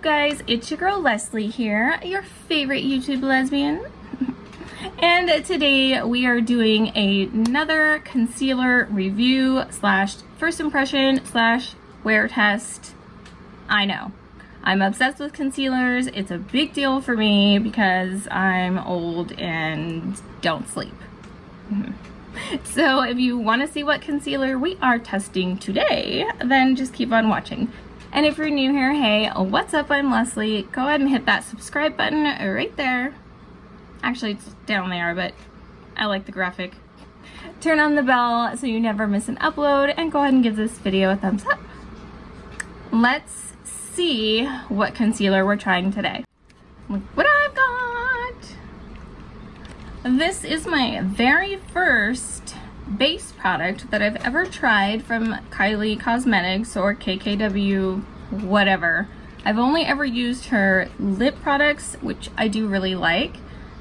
guys? It's your girl Leslie here, your favorite YouTube lesbian. And today we are doing another concealer review slash first impression slash wear test. I know, I'm obsessed with concealers. It's a big deal for me because I'm old and don't sleep. So if you want to see what concealer we are testing today, then just keep on watching. And if you're new here, hey, what's up? I'm Leslie. Go ahead and hit that subscribe button right there. Actually, it's down there, but I like the graphic. Turn on the bell so you never miss an upload, and go ahead and give this video a thumbs up. Let's see what concealer we're trying today. Look what I've got. This is my very first base product that I've ever tried from Kylie Cosmetics or KKW, whatever. I've only ever used her lip products, which I do really like.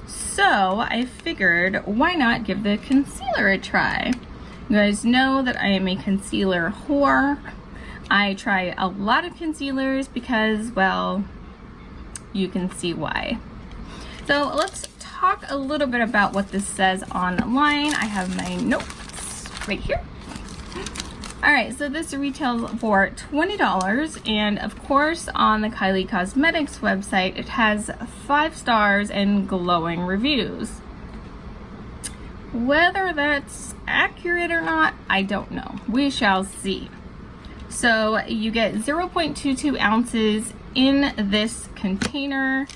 So I figured, why not give the concealer a try? You guys know that I am a concealer whore. I try a lot of concealers because, well, you can see why. So let's talk a little bit about what this says online. I have my notes right here. Alright, so this retails for $20, and of course on the Kylie Cosmetics website it has 5 stars and glowing reviews. Whether that's accurate or not, I don't know. We shall see. So you get 0.22 ounces in this container.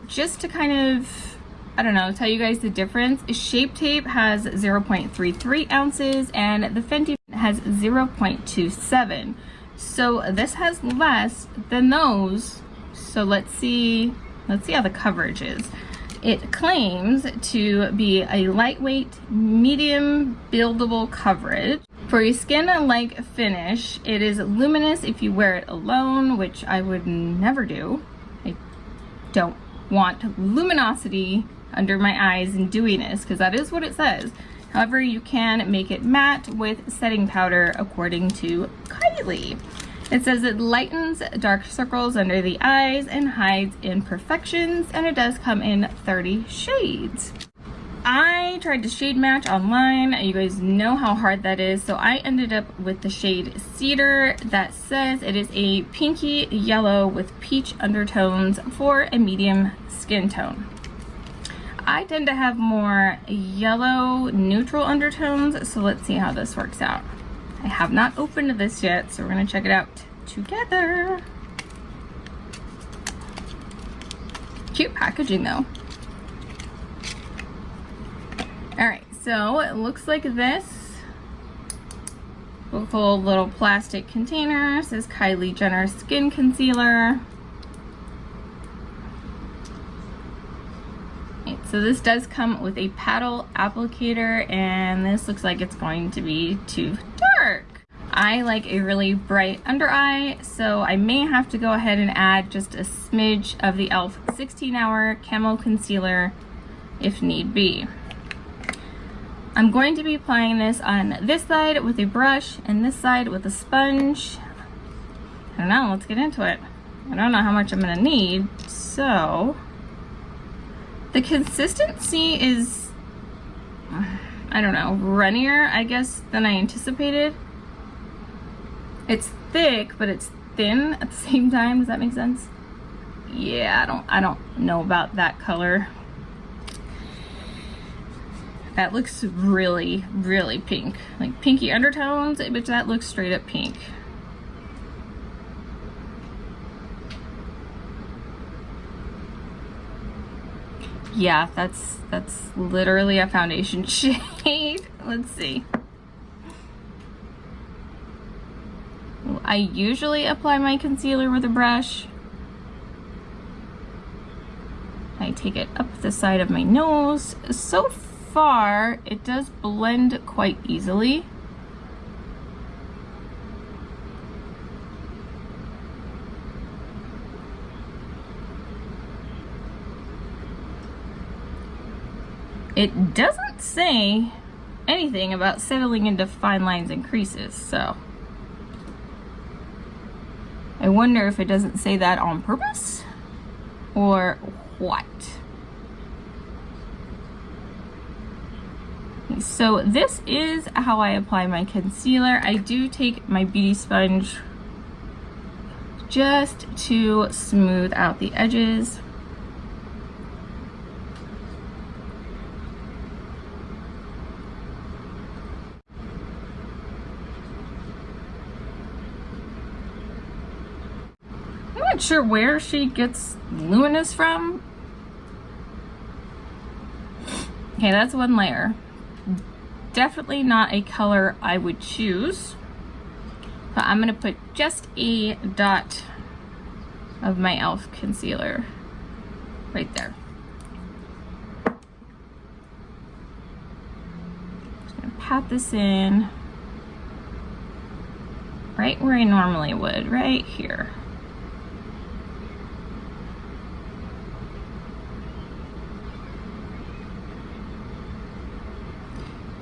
Just to kind of, I don't know, tell you guys the difference. Shape Tape has 0.33 ounces and the Fenty has 0.27. So this has less than those. So let's see how the coverage is. It claims to be a lightweight, medium buildable coverage. For a skin-like finish, it is luminous if you wear it alone, which I would never do. I don't want luminosity under my eyes in doing this, because that is what it says. However, you can make it matte with setting powder according to Kylie. It says it lightens dark circles under the eyes and hides imperfections, and it does come in 30 shades. I tried to shade match online. You guys know how hard that is, so I ended up with the shade Cedar that says it is a pinky yellow with peach undertones for a medium skin tone. I tend to have more yellow neutral undertones, so let's see how this works out. I have not opened this yet, so we're gonna check it out together. Cute packaging though. Alright, so it looks like this. A cool little plastic container. It says Kylie Jenner Skin Concealer. So this does come with a paddle applicator, and this looks like it's going to be too dark. I like a really bright under eye, so I may have to go ahead and add just a smidge of the e.l.f. 16-hour Camo Concealer if need be. I'm going to be applying this on this side with a brush and this side with a sponge. I don't know, let's get into it. I don't know how much I'm gonna need, so the consistency is, I don't know, runnier, I guess, than I anticipated. It's thick, but it's thin at the same time. Does that make sense? Yeah, I don't know about that color. That looks really, really pink. Like pinky undertones, but that looks straight up pink. Yeah, that's literally a foundation shade. Let's see. I usually apply my concealer with a brush. I take it up the side of my nose. So far, it does blend quite easily. It doesn't say anything about settling into fine lines and creases, so I wonder if it doesn't say that on purpose or what. So this is how I apply my concealer. I do take my beauty sponge just to smooth out the edges. I'm not sure where she gets luminous from. Okay, that's one layer. Definitely not a color I would choose. But I'm gonna put just a dot of my e.l.f. concealer right there. Just gonna pat this in right where I normally would, right here.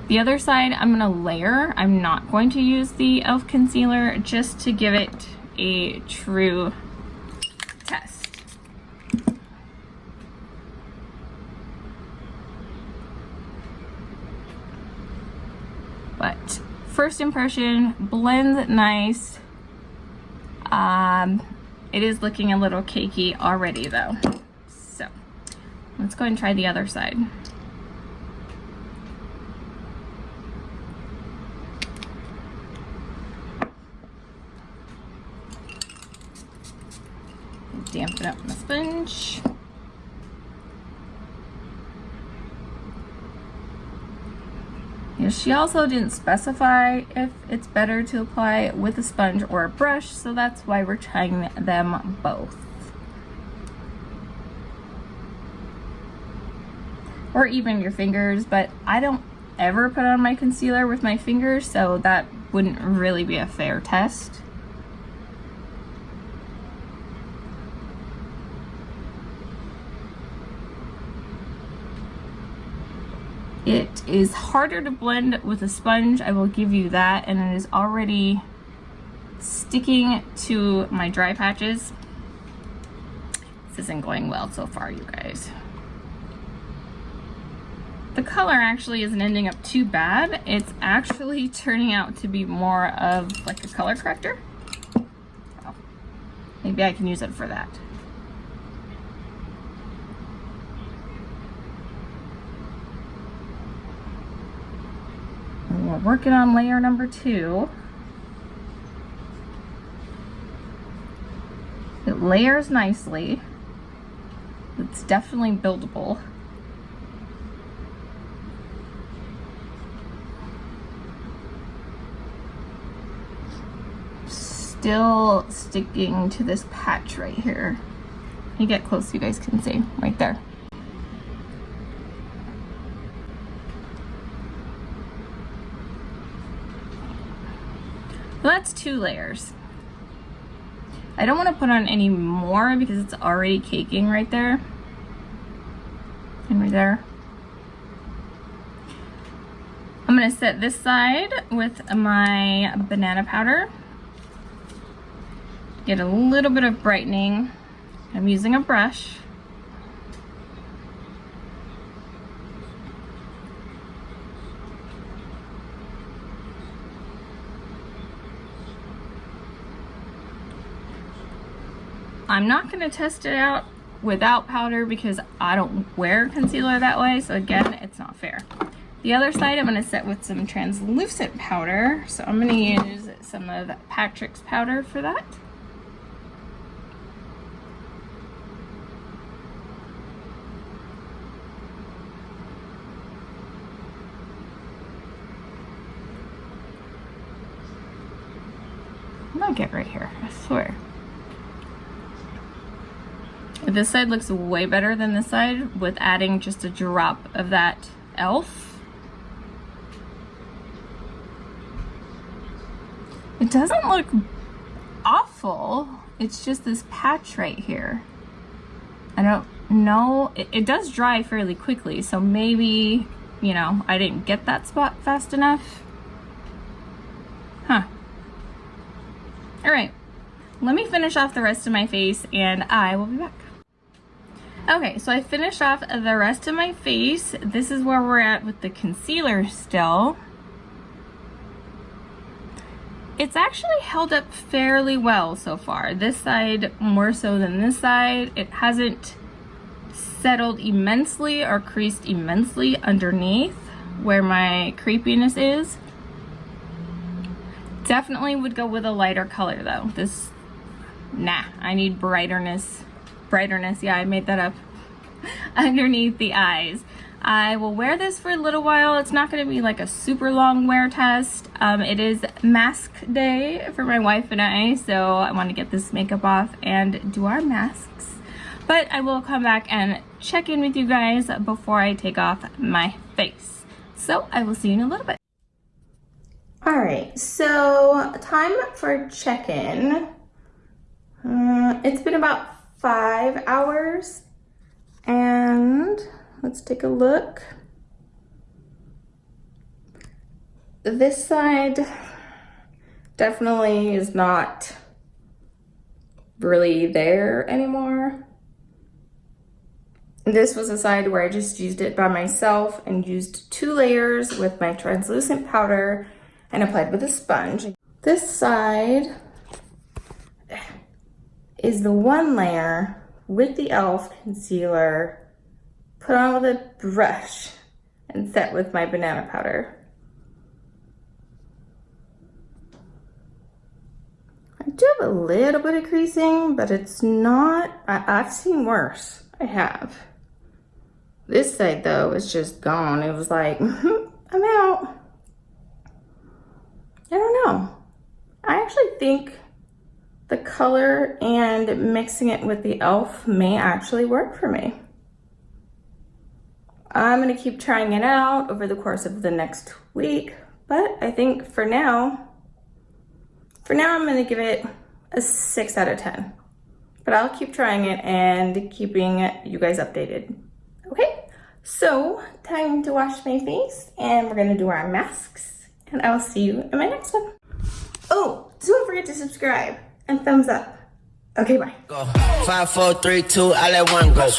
The other side, I'm gonna layer. I'm not going to use the e.l.f. concealer just to give it a true test. But first impression, blends nice. It is looking a little cakey already though. So let's go and try the other side. Dampen up my sponge. Yeah, she also didn't specify if it's better to apply with a sponge or a brush, so that's why we're trying them both. Or even your fingers, but I don't ever put on my concealer with my fingers, so that wouldn't really be a fair test. It is harder to blend with a sponge, I will give you that, and it is already sticking to my dry patches. This isn't going well so far, you guys. The color actually isn't ending up too bad. It's actually turning out to be more of like a color corrector. Oh, maybe I can use it for that. We're working on layer number 2. It layers nicely. It's definitely buildable. Still sticking to this patch right here. If you get close, you guys can see right there. So that's 2 layers. I don't want to put on any more because it's already caking right there. And right there. I'm going to set this side with my banana powder. Get a little bit of brightening. I'm using a brush. I'm not going to test it out without powder because I don't wear concealer that way, so again, it's not fair. The other side I'm going to set with some translucent powder, so I'm going to use some of Patrick's powder for that. I'm going to get right here, I swear. This side looks way better than this side with adding just a drop of that e.l.f. It doesn't look awful. It's just this patch right here. I don't know. It does dry fairly quickly, so maybe, you know, I didn't get that spot fast enough. Huh. All right. let me finish off the rest of my face and I will be back. Okay, so I finished off the rest of my face. This is where we're at with the concealer still. It's actually held up fairly well so far. This side more so than this side. It hasn't settled immensely or creased immensely underneath where my creepiness is. Definitely would go with a lighter color though. This, nah, I need brightness, yeah, I made that up, underneath the eyes. I will wear this for a little while. It's not going to be like a super long wear test. It is mask day for my wife and I, so I want to get this makeup off and do our masks. But I will come back and check in with you guys before I take off my face. So I will see you in a little bit. All right, so time for check-in. It's been about 5 hours, and let's take a look. This side definitely is not really there anymore. This was a side where I just used it by myself and used 2 layers with my translucent powder and applied with a sponge. This side is the 1 layer with the e.l.f. concealer, put on with a brush, and set with my banana powder. I do have a little bit of creasing, but it's not, I've seen worse, I have. This side though is just gone. It was like, I'm out. I don't know. I actually think the color and mixing it with the e.l.f. may actually work for me. I'm gonna keep trying it out over the course of the next week, but I think for now I'm gonna give it a 6 out of 10. But I'll keep trying it and keeping you guys updated. Okay, so time to wash my face and we're gonna do our masks. And I will see you in my next one. Oh, don't forget to subscribe and thumbs up. Okay, bye. Go. 5, 4, 3, 2, I let one go.